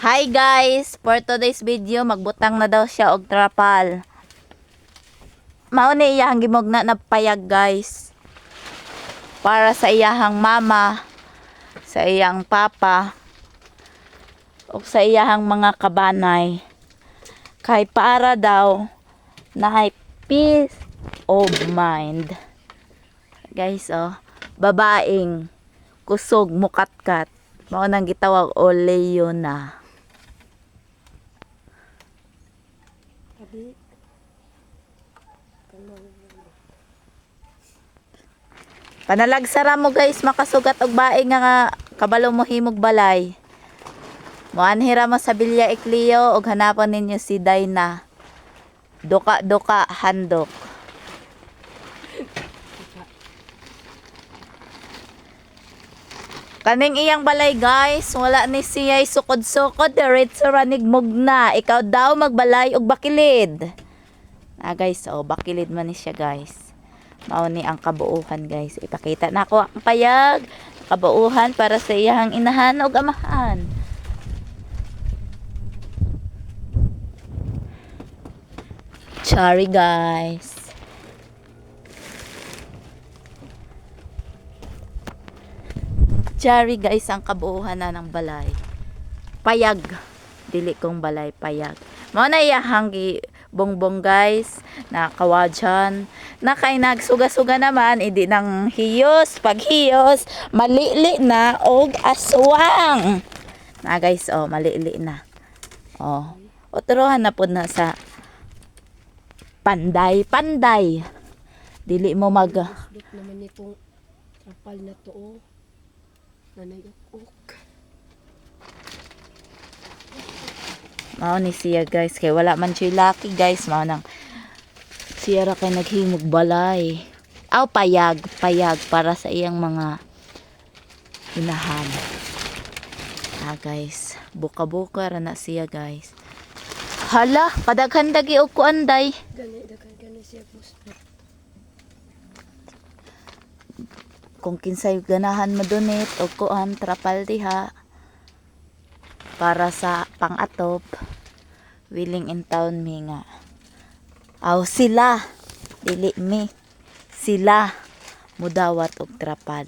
Hi guys, for today's video magbutang na daw siya og trapal. Mao ni iyahang gimugna na payag guys. Para sa iyahang mama, sa iyang papa, o sa iyahang mga kabanay. Kay para daw na peace of mind. Guys, babaeng kusog mukatkat. Mao nang gitawag o Leona. Panalagsara mo guys, makasugat og bae nga kabalo mo himog balay. Muanhira mo sa Bilya Ecleo og hanapan ninyo si Dayna. Duka handok. Kaning iyang balay guys, wala ni siya'y sukod-sukod, diretso ranig mugna. Ikaw daw magbalay og bakilid. Guys, bakilid man ni siya guys. Mao ni ang kabuuhan guys. Ipakita na ako ang payag, kabuuhan para sa iyang inahan ug amahan. Sorry guys. Sorry guys, ang kabuuhan na ng balay. Payag. Dili kong balay, payag. Mao na iyahang bongbong guys, nakawadyan na kay nagsuga-suga naman, hindi nang hiyos, paghiyos malili na og aswang na guys, malili na uturuhan na po na sa panday dili mo mag naman itong trapal na to nanayok. mao ni siya guys, kay wala man siya laki guys, mao nang siya ra kay naghimog balay. Payag para sa iyang mga inahan. Guys, buka-buka ra na siya guys. Hala, kadaghan dagi og kuanday. Gani siya boss. Kung kinsay ganahan madunit og kuan trapal diha para sa pang-atop, willing in town mi nga. Sila, dili mi. Sila mudawat og trapal.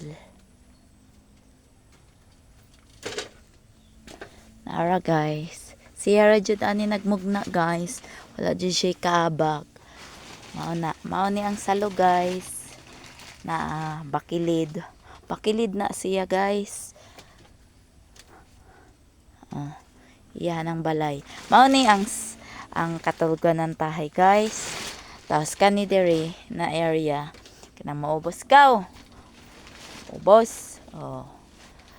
Nara guys. Siya ra jud ani nagmugna guys. Wala jud siya kaabag. Mao ni ang salo guys. Na bakilid. Bakilid na siya guys. Iyan ang balay. Mao ni ang katulgan ng tahay guys. Tapos kani diri na area. Kana maubos ka. Ubos.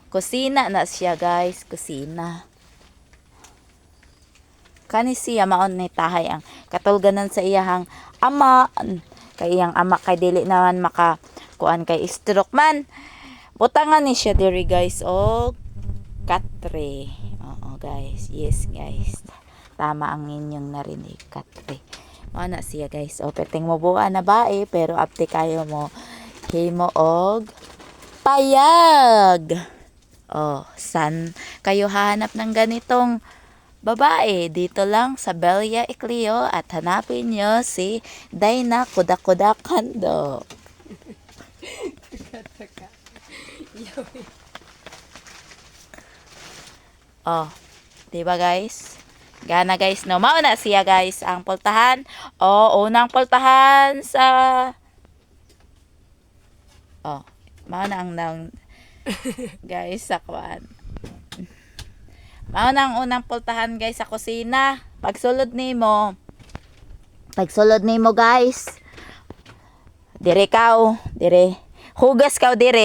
Kusina na siya guys. Kusina. Kani siya maon ni tahay ang katulganan sa iyahang ama. Kay iyang ama kay dili naman maka kuan kay stroke man. Butangan ni siya diri guys og katre. Guys, yes guys, tama ang inyong narinig, katre. Mao na siya guys, perting mo buka na bae pero apte kayo mo himo og payag. San kayo hahanap ng ganitong babae? Dito lang sa Bilya Ecleo at hanapin nyo si Dayna Kuda Kando. Diba guys? Gana guys, no? Mao na siya guys ang pultahan. Unang pultahan sa mao na ang guys sa kuan. Mao na ang unang pultahan guys sa kusina. Pagsulod nimo guys. Dire hugas ka dire.